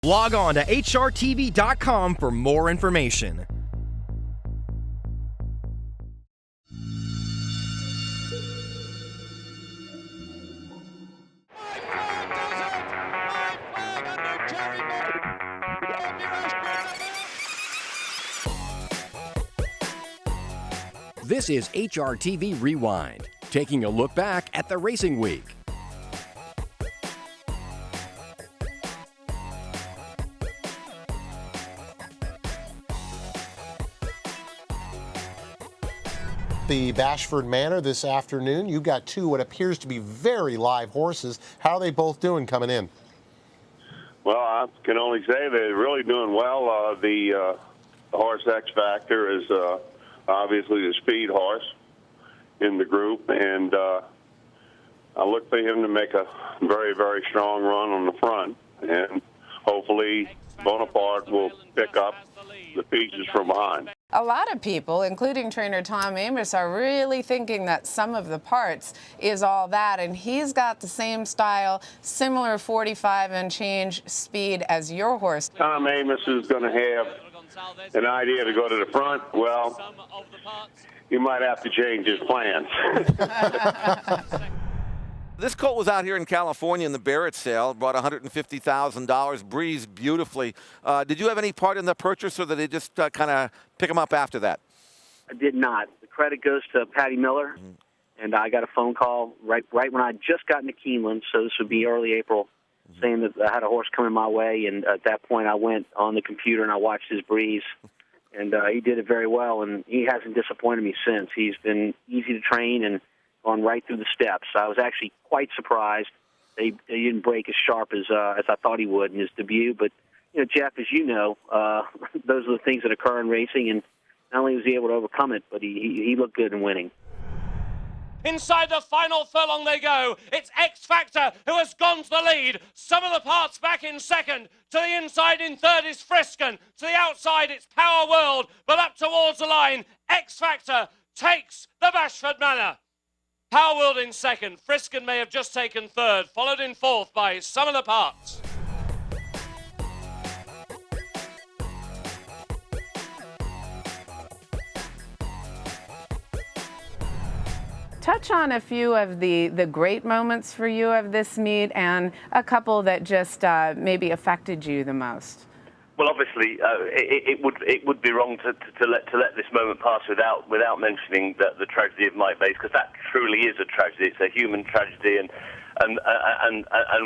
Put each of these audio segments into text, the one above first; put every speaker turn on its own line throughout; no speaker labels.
Log on to HRTV.com for more information. This is HRTV Rewind, taking a look back at the racing week.
The Bashford Manor this afternoon. You got two what appears to be very live horses. How are they both doing coming in?
Well, I can only say they're really doing well. The horse X Factor is obviously the speed horse in the group, and I look for him to make a very, very strong run on the front, and hopefully Bonaparte will pick up the pieces from behind.
A lot of people, including trainer Tom Amoss, are really thinking that Sum of the Parts is all that, and he's got the same style, similar 45 and change speed as your horse.
Tom Amoss is going to have an idea to go to the front. Well, you might have to change his plans.
This colt was out here in California in the Barrett sale, brought $150,000, breezed beautifully. Did you have any part in the purchase, or did they just kind of pick him up after that?
I did not. The credit goes to Patty Miller, and I got a phone call right when I just got into Keeneland, so this would be early April, saying that I had a horse coming my way, and at that point I went on the computer and I watched his breeze, and he did it very well, and he hasn't disappointed me since. He's been easy to train and gone right through the steps. I was actually quite surprised he didn't break as sharp as I thought he would in his debut. But, you know, Jeff, as you know, those are the things that occur in racing, and not only was he able to overcome it, but he looked good in winning.
Inside the final furlong they go. It's X Factor who has gone to the lead. Some of the parts back in second. To the inside in third is Frisken. To the outside it's Power World. But up towards the line, X Factor takes the Bashford Manor. Power World in second. Frisken may have just taken third, followed in fourth by Some of the Parts.
Touch on a few of the great moments for you of this meet and a couple that just maybe affected you the most.
Well, obviously, it would be wrong to let this moment pass without mentioning the tragedy of Mike Bates, because that truly is a tragedy. It's a human tragedy, and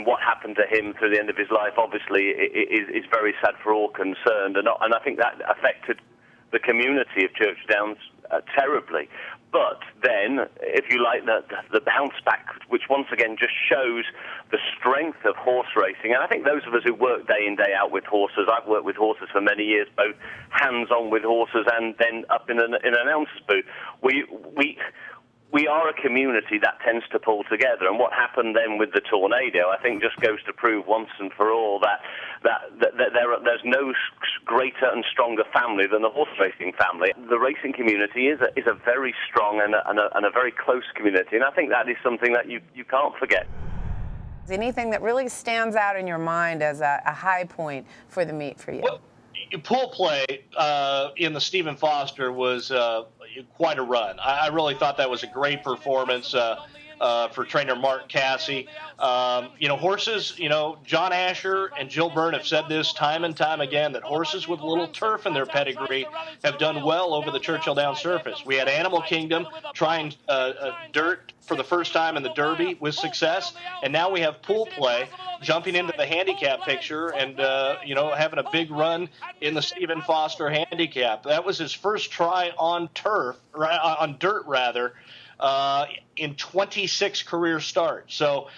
what happened to him through the end of his life, obviously, is very sad for all concerned, and I think that affected the community of Church Downs terribly. But then, if you like, the bounce back, which once again just shows the strength of horse racing. And I think those of us who work day in, day out with horses, I've worked with horses for many years, both hands-on with horses and then up in an announcer's booth. We are a community that tends to pull together, and what happened then with the tornado, I think, just goes to prove once and for all that there's no greater and stronger family than the horse racing family. The racing community is a very strong and a very close community, and I think that is something that you can't forget.
Anything that really stands out in your mind as a high point for the meet for you?
Well, pool play in the Stephen Foster was quite a run. I really thought that was a great performance for trainer Mark Cassie. Horses, John Asher and Jill Byrne have said this time and time again, that horses with little turf in their pedigree have done well over the Churchill Downs surface. We had Animal Kingdom trying dirt for the first time in the Derby with success, and now we have Pool Play jumping into the handicap picture and having a big run in the Stephen Foster handicap. That was his first try on dirt in 26 career starts. So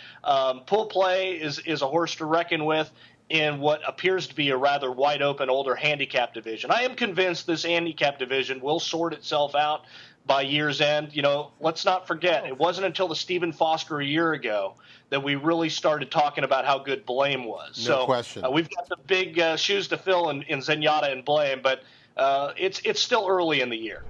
Pool Play is a horse to reckon with in what appears to be a rather wide open older handicap division. I am convinced this handicap division will sort itself out by year's end. Let's not forget, it wasn't until the Stephen Foster a year ago that we really started talking about how good Blame was.
No question.
We've got the big shoes to fill in Zenyatta and Blame, but it's still early in the year.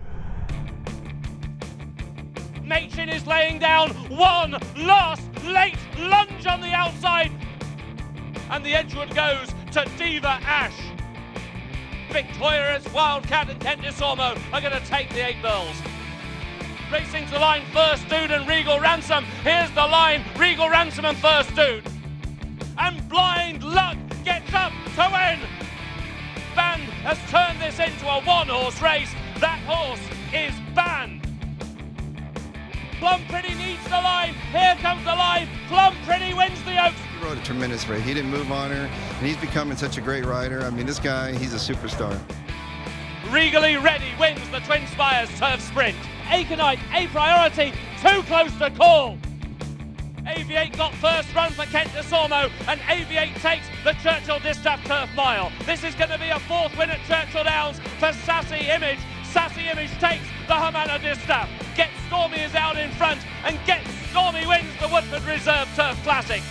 Machin is laying down one last late lunge on the outside. And the Edgewood goes to Diva Ash. Victorious Wildcat and Kent Desormo are going to take the 8 bells. Racing to the line, First Dude and Regal Ransom. Here's the line, Regal Ransom and First Dude. And Blind Luck gets up to win. Band has turned this into a one-horse race. That horse is Band. Plum Pretty needs the line. Here comes the line. Plum Pretty wins the Oaks.
He rode a tremendous race. He didn't move on her, and he's becoming such a great rider. I mean, this guy, he's a superstar.
Regally Ready wins the Twin Spires Turf Sprint. Aconite, A Priority, too close to call. Aviate got first run for Kent Desormo, and Aviate takes the Churchill Distaff Turf Mile. This is going to be a 4th win at Churchill Downs for Sassy Image. Sassy Image takes the Humana Distaff. Get Stormy is out in front, and Get Stormy wins the Woodford Reserve Turf Classic.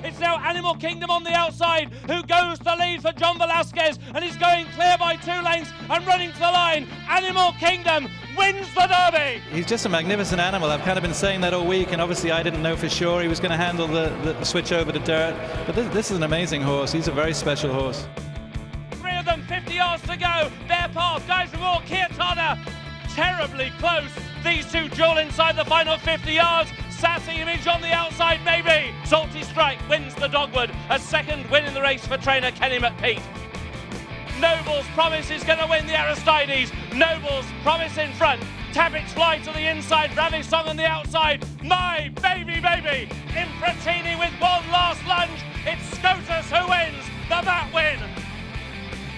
It's now Animal Kingdom on the outside, who goes to lead for John Velasquez, and he's going clear by 2 lengths and running to the line. Animal Kingdom wins the Derby.
He's just a magnificent animal. I've kind of been saying that all week, and obviously I didn't know for sure he was going to handle the switch over to dirt. But this is an amazing horse. He's a very special horse.
3 of them, 50 yards to go. Bear Path, Guys from All, Kiatana, terribly close. These two duel inside the final 50 yards. Sassy Image on the outside, maybe. Salty Strike wins the Dogwood, a 2nd win in the race for trainer Kenny McPeak. Noble's Promise is going to win the Aristides. Noble's Promise in front. Tabit's Fly to the inside. Ravi Song on the outside. My baby, baby. Impratini with one last lunge. It's Scotus who wins the Bat win.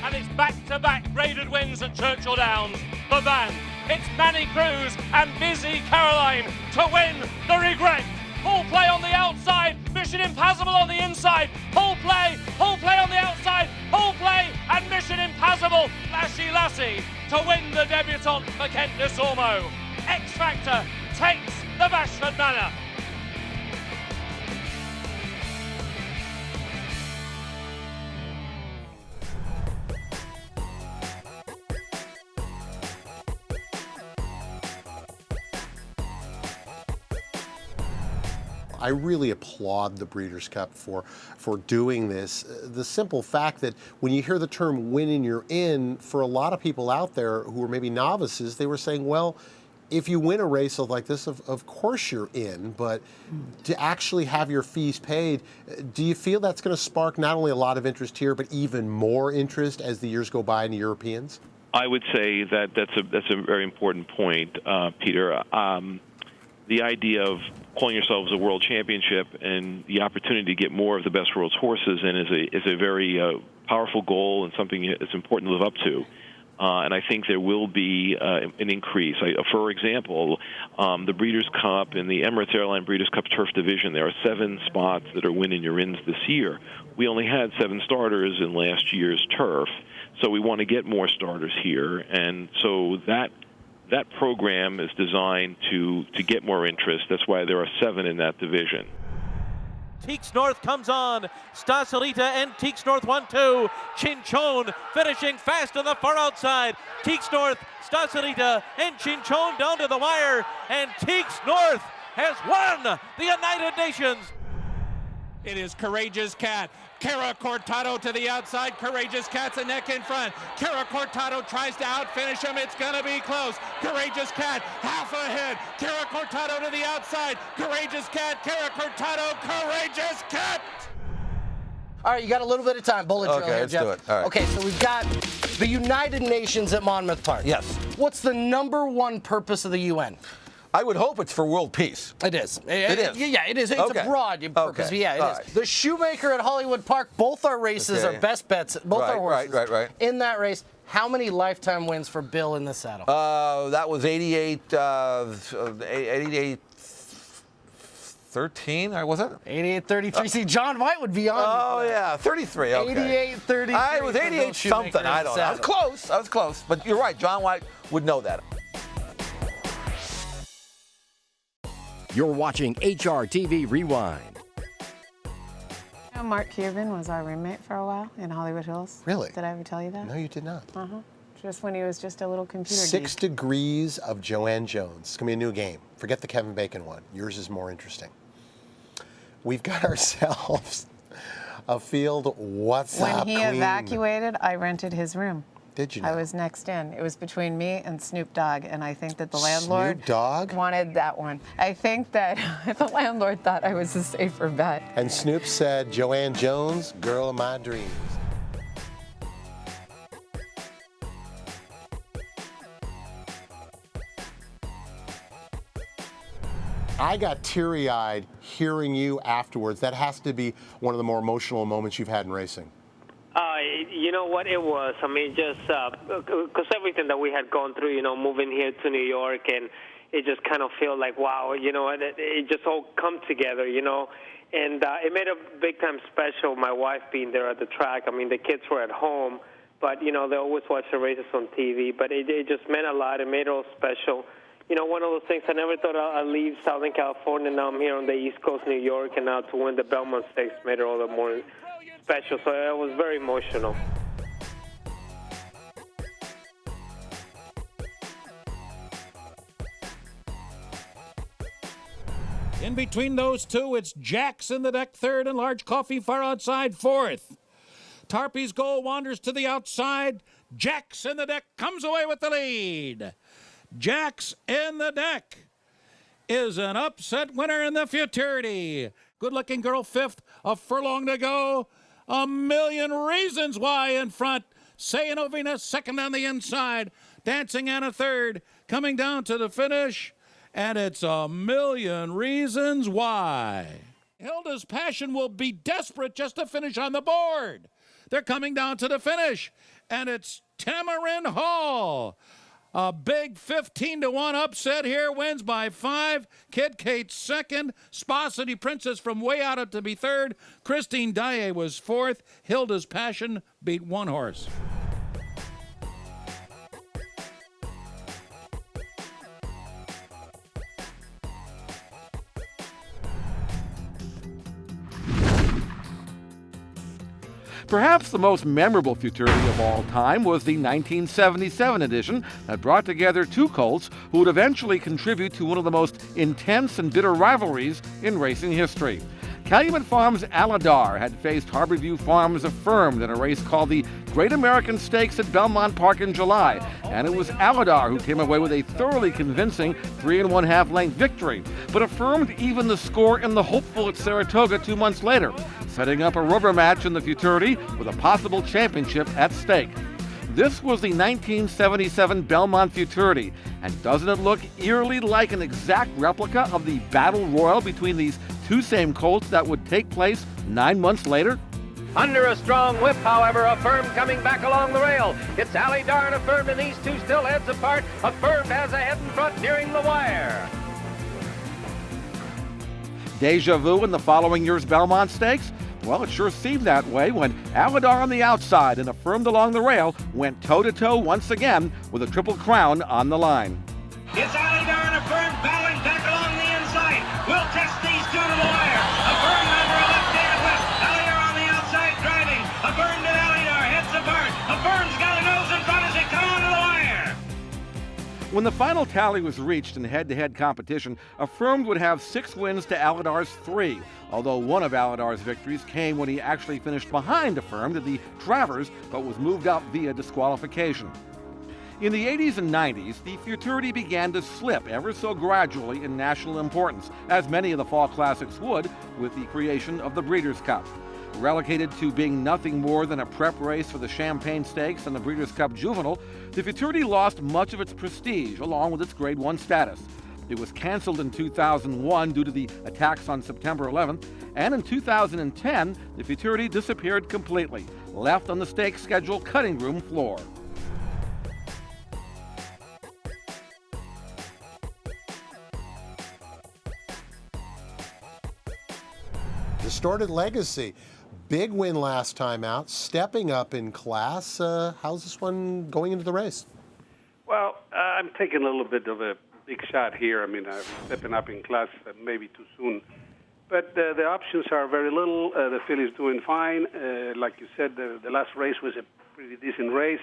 And it's back-to-back graded wins at Churchill Downs. The Band. It's Manny Cruz and Busy Caroline to win the Regret. Full play on the outside, Mission Impossible on the inside. Full play on the outside, full play, and Mission Impossible, Lassie Lassie, to win the debutante for Kent Desormo. X Factor takes the Bashford Manor.
I really applaud the Breeders' Cup for doing this. The simple fact that when you hear the term win and you're in, for a lot of people out there who are maybe novices, they were saying, well, if you win a race like this, of course you're in, but to actually have your fees paid, do you feel that's going to spark not only a lot of interest here, but even more interest as the years go by in the Europeans?
I would say that that's a very important point, Peter. The idea of calling yourselves a world championship and the opportunity to get more of the best world's horses in is a very powerful goal and something that's important to live up to. And I think there will be an increase. For example, the Breeders' Cup and the Emirates Airline Breeders' Cup Turf Division, there are 7 spots that are win and your ins this year. We only had 7 starters in last year's turf, so we want to get more starters here. And so that program is designed to get more interest. That's why there are 7 in that division.
Teeks North comes on. Stasalita and Teeks North 1-2. Chinchon finishing fast on the far outside. Teeks North, Stasalita, and Chinchon down to the wire. And Teeks North has won the United Nations.
It is Courageous Cat. Cara Cortado to the outside. Courageous Cat's a neck in front. Cara Cortado tries to outfinish him. It's going to be close. Courageous Cat half ahead. Cara Cortado to the outside. Courageous Cat. Cara Cortado. Courageous Cat.
All right, you got a little bit of time. Bullet drill here,
let's
Jeff.
do it. All right.
Okay, so we've got the United Nations at Monmouth Park.
Yes.
What's the #1 purpose of the UN?
I would hope it's for world peace.
It is.
It is?
Yeah, it is. It's
Okay.
a broad purpose.
Okay.
Yeah, it
All
is.
right.
The Shoemaker at Hollywood Park, both our races
Okay.
are best bets. Both our horses.
Right.
In that race, how many lifetime wins for Bill in the saddle?
That was 88, 13, was it?
88-33. See, John White would be on.
Oh, yeah, 33, okay.
88-33.
I was 88 something, I don't know. I was close, but you're right, John White would know that.
You're watching HRTV Rewind.
Mark Cuban was our roommate for a while in Hollywood Hills.
Really?
Did I ever tell you that?
No, you did not.
Just when he was just a little computer
6
geek.
Degrees of Joanne Jones. It's going to be a new game. Forget the Kevin Bacon one. Yours is more interesting. We've got ourselves a field. What's
When
up,
he
Queen?
evacuated, I rented his room.
Did you?
I was next in. It was between me and Snoop Dogg, and I think that the landlord
Snoop Dogg?
wanted that one. I think that the landlord thought I was a safer bet.
And Snoop said, Joanne Jones, girl of my dreams. I got teary-eyed hearing you afterwards. That has to be one of the more emotional moments you've had in racing.
You know what it was? I mean, just because everything that we had gone through, moving here to New York, and it just kind of felt like, wow, it just all come together, and it made a big time special, my wife being there at the track. I mean, the kids were at home, but, they always watch the races on TV, but it just meant a lot. It made it all special. One of those things, I never thought I'd leave Southern California. Now I'm here on the East Coast, New York, and now to win the Belmont Stakes made it all the more special. So it was very emotional.
In between those two, it's Jacks in the deck third and Large Coffee far outside fourth. Tarpey's Goal wanders to the outside. Jacks in the deck comes away with the lead. Jacks in the deck is an upset winner in the Futurity. Good-looking girl fifth, a furlong to go. A Million Reasons Why in front. Say Novena second on the inside. Dancing Anna third, coming down to the finish. And it's A Million Reasons Why. Hilda's Passion will be desperate just to finish on the board. They're coming down to the finish. And it's Tamarind Hall. A big 15-1 upset here, wins by 5. Kid Kate second. Spa City Princess from way out up to be third. Christine Daae was fourth. Hilda's Passion beat one horse.
Perhaps the most memorable Futurity of all time was the 1977 edition that brought together two colts who would eventually contribute to one of the most intense and bitter rivalries in racing history. Calumet Farms' Aladar had faced Harborview Farms' Affirmed in a race called the Great American Stakes at Belmont Park in July, and it was Aladar who came away with a thoroughly convincing 3 1/2 length victory, but Affirmed even the score in the hopeful at Saratoga 2 months later, setting up a rubber match in the Futurity with a possible championship at stake. This was the 1977 Belmont Futurity, and doesn't it look eerily like an exact replica of the battle royal between these two same colts that would take place 9 months later?
Under a strong whip, however, Affirmed coming back along the rail. It's Aladar and Affirmed, and these two still heads apart. Affirmed has a head in front nearing the wire.
Deja vu in the following year's Belmont Stakes? Well, it sure seemed that way when Aladar on the outside and Affirmed along the rail went toe-to-toe once again with a Triple Crown on the line.
It's Aladar and Affirmed battling back along the inside. We'll test these two to the wire. Affirmed under a left-handed whip. Aladar on the outside driving. Affirmed and Aladar heads apart. Affirmed's got a nose in front as they come onto the wire.
When the final tally was reached in head-to-head competition, Affirmed would have 6 wins to Aladar's 3, although one of Aladar's victories came when he actually finished behind Affirmed at the Travers, but was moved up via disqualification. In the 80s and 90s, the Futurity began to slip ever so gradually in national importance, as many of the fall classics would with the creation of the Breeders' Cup. Relegated to being nothing more than a prep race for the Champagne Stakes and the Breeders' Cup Juvenile, the Futurity lost much of its prestige along with its Grade 1 status. It was canceled in 2001 due to the attacks on September 11th, and in 2010, the Futurity disappeared completely, left on the stakes schedule cutting room floor.
Distorted Legacy. Big win last time out, stepping up in class. How's this one going into the race?
Well, I'm taking a little bit of a big shot here. I mean, I'm stepping up in class maybe too soon. But the options are very little. The filly's doing fine. Like you said, the last race was a pretty decent race.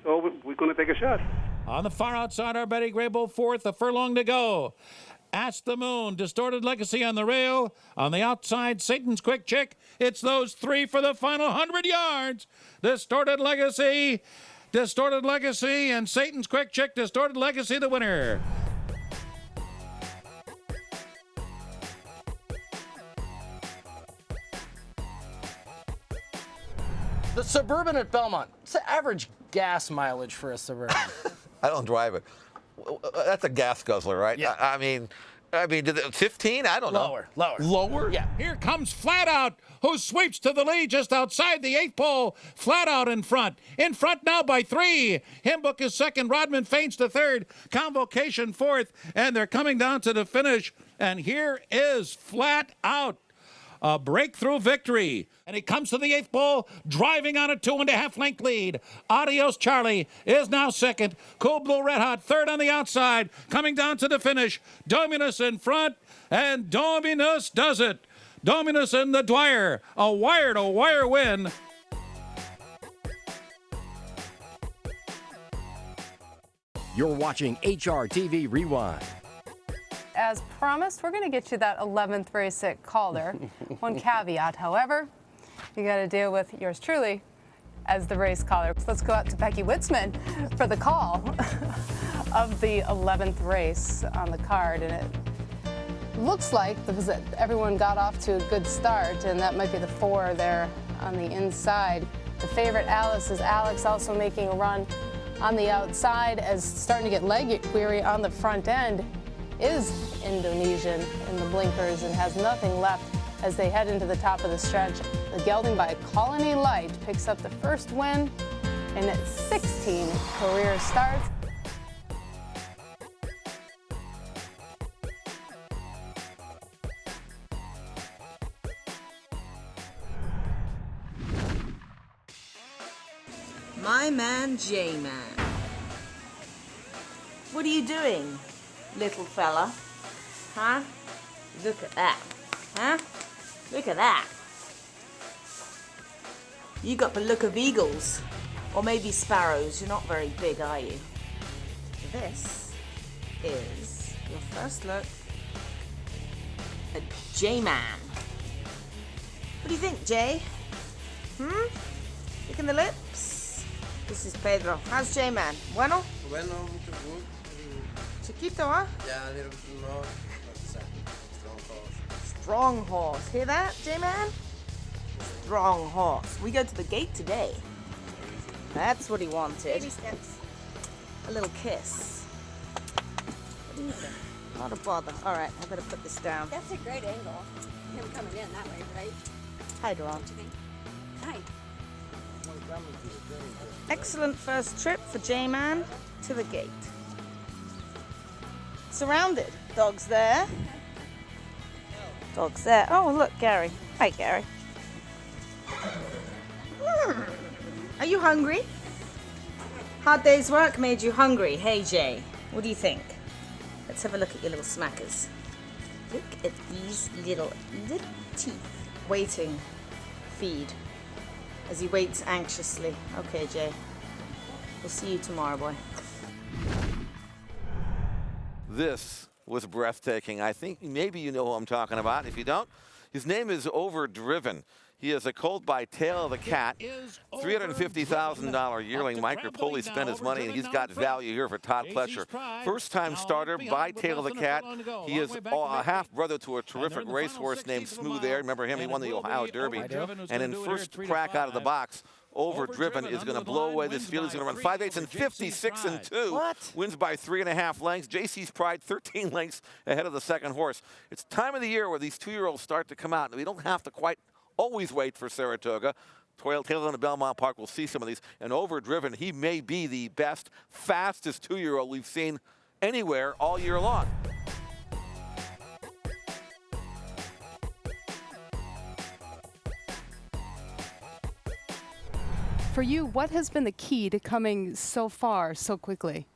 So we're going to take a shot.
On the far outside are Betty Grable fourth, a furlong to go. Ask the Moon, Distorted Legacy on the rail. On the outside, Satan's Quick Chick. It's those three for the final 100 yards. Distorted Legacy, and Satan's Quick Chick. Distorted Legacy, the winner.
The Suburban at Belmont. What's the average gas mileage for a Suburban?
I don't drive it. That's a gas guzzler, right?
Yeah.
I mean, 15? I don't know.
Lower?
Yeah. Here comes Flat Out, who sweeps to the lead just outside the 8th pole. Flat Out in front. In front now by 3. Himbook is second. Rodman feints to third. Convocation fourth. And they're coming down to the finish. And here is Flat Out. A breakthrough victory. And he comes to the 8th pole, driving on a 2.5 length lead. Adios Charlie is now second. Cool Blue Red Hot third on the outside. Coming down to the finish. Dominus in front, and Dominus does it. Dominus and the Dwyer. A wire-to-wire win.
You're watching HRTV Rewind.
As promised, we're going to get you that 11th race at Calder. One caveat, however, you got to deal with yours truly as the race caller. Let's go out to Becky Witzman for the call of the 11th race on the card. And it looks like everyone got off to a good start, and that might be the 4 there on the inside. The favorite, Alice, is Alex, also making a run on the outside, as starting to get leg weary on the front end is Indonesian in the blinkers and has nothing left as they head into the top of the stretch. The gelding by Colony Light picks up the first win in 16 career starts.
My man J-Man. What are you doing, little fella? Huh? Look at that. Huh? Look at that. You got the look of eagles. Or maybe sparrows. You're not very big, are you? This is your first look at J-Man. What do you think, Jay? Licking the lips? This is Pedro. How's J-Man? Bueno?
Bueno, mucho good.
Chiquito, huh?
Yeah, a little bit more. Strong horse.
Strong horse. Hear that, J-Man? Strong horse. We go to the gate today. That's what he wanted.
Baby steps.
A little kiss. What do you think? Not a bother. All right, I better put this down.
That's a great angle. Him coming in that way, right?
Hi, Dawn.
What do you think? Hi.
Excellent first trip for J-Man to the gate. Surrounded. Dogs there. Dogs there. Oh, look, Gary. Hi, Gary. Are you hungry? Hard day's work made you hungry. Hey, Jay. What do you think? Let's have a look at your little smackers. Look at these little teeth. Waiting. Feed. As he waits anxiously. Okay, Jay. We'll see you tomorrow, boy.
This was breathtaking. I think maybe you know who I'm talking about. If you don't, his name is Overdriven. He is a colt by Tail of the Cat, $350,000 yearling. Mike Rapoli spent his money, and he's got value here for Todd Pletcher. First-time starter by Tail of the Cat. He is a half-brother to a terrific racehorse named Smooth Air. Remember him? He won the Ohio Derby. And in first crack out of the box, Overdriven is going to blow away this field. He's going to run 5/8 and 56 and 2.
What?
Wins by 3.5 lengths. JC's Pride 13 lengths ahead of the second horse. It's time of the year where these 2-year-olds start to come out. We don't have to quite always wait for Saratoga. Taylor and Belmont Park will see some of these. And Overdriven, he may be the best, fastest 2-year-old we've seen anywhere all year long.
For you, what has been the key to coming so far so quickly?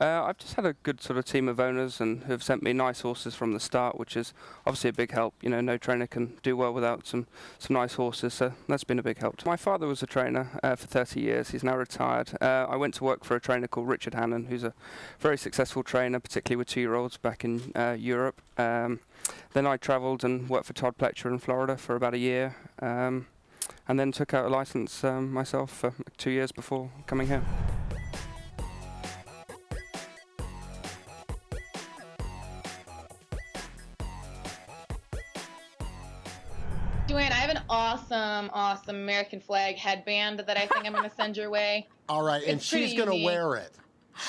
I've just had a good sort of team of owners and who've sent me nice horses from the start, which is obviously a big help. You know, no trainer can do well without some nice horses, so that's been a big help. My father was a trainer for 30 years. He's now retired. I went to work for a trainer called Richard Hannon, who's a very successful trainer, particularly with 2-year-olds back in Europe. Then I travelled and worked for Todd Pletcher in Florida for about a year, and then took out a license myself for 2 years before coming here.
Joanne, I have an awesome American flag headband that I think I'm going to send your way.
All right, and
It's pretty
she's going to
unique.
wear it.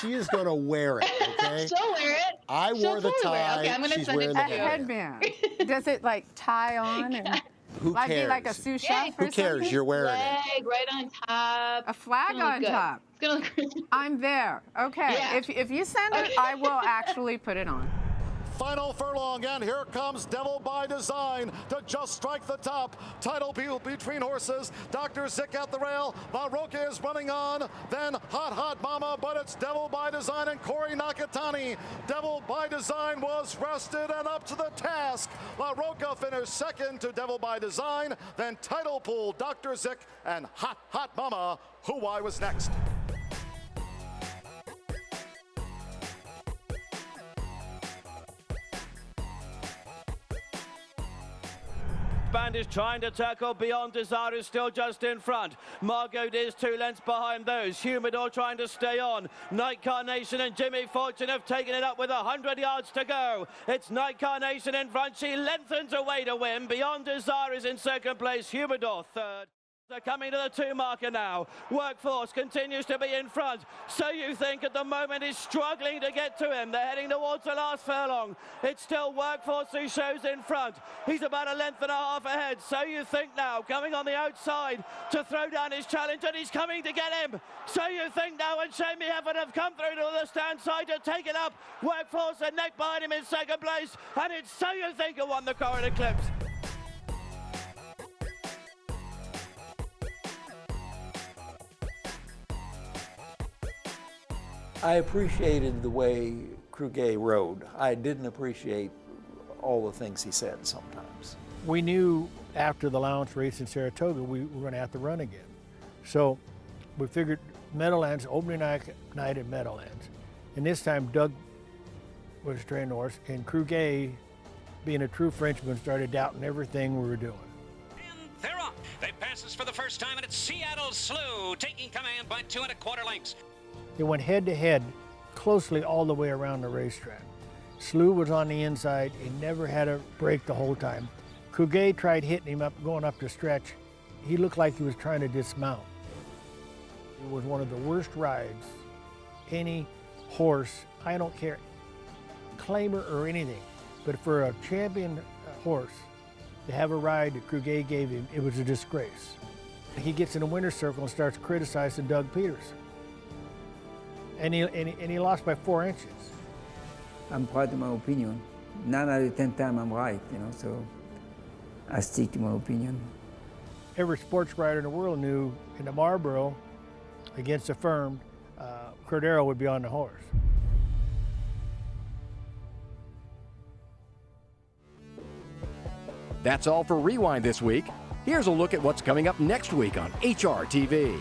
She is going to wear it, okay?
She'll wear it.
I
She'll
wore the
totally wear it.
tie.
Okay, I'm going to
She's
send it
wearing
to
the
you.
headband.
Does it like tie on and
Who
like be like a
cares?
sous
Yeah,
chef
Who
or
cares?
something?
You're wearing it.
Flag right on top.
A flag
It's gonna look
on
good.
top.
It's going to look good.
I'm there. Okay.
Yeah.
If you send it, I will actually put it on.
Final furlong, and here comes Devil by Design to just strike the top. Title between horses. Dr. Zick at the rail. La Roca is running on. Then Hot Mama, but it's Devil by Design and Corey Nakatani. Devil by Design was rested and up to the task. La Roca finished second to Devil by Design. Then Title Pool, Dr. Zick, and Hot Mama. Who I was next.
Band is trying to tackle. Beyond Desire is still just in front. Margot is 2 lengths behind those. Humidor trying to stay on. Night Carnation and Jimmy Fortune have taken it up with 100 yards to go. It's Night Carnation in front. She lengthens away to win. Beyond Desire is in second place. Humidor third. They're coming to the 2 marker now. Workforce continues to be in front. So You Think at the moment is struggling to get to him. They're heading towards the last furlong. It's still Workforce who shows in front. He's about 1.5 lengths ahead. So You Think now coming on the outside to throw down his challenge, and he's coming to get him. So You Think now and Shamey Effort have come through to the stand side to take it up. Workforce and neck behind him in second place, and it's So You Think who won the Corin Eclipse.
I appreciated the way Cruguet rode. I didn't appreciate all the things he said sometimes.
We knew after the allowance race in Saratoga we were going to have to run again. So we figured Meadowlands, opening night at Meadowlands. And this time Doug was training horse, and Cruguet, being a true Frenchman, started doubting everything we were doing.
They're off. They pass us for the first time, and it's Seattle Slew taking command by 2 1/4 lengths.
They went head-to-head closely all the way around the racetrack. Slew was on the inside. He never had a break the whole time. Cruguet tried hitting him up, going up the stretch. He looked like he was trying to dismount. It was one of the worst rides any horse, I don't care, claimer or anything, but for a champion horse to have a ride that Cruguet gave him, it was a disgrace. He gets in the winner's circle and starts criticizing Doug Peterson. And he lost by 4 inches.
I'm proud of my opinion. 9 out of 10 times I'm right, so I stick to my opinion.
Every sports writer in the world knew in the Marlboro, against a firm, Cordero would be on the horse.
That's all for Rewind this week. Here's a look at what's coming up next week on HRTV.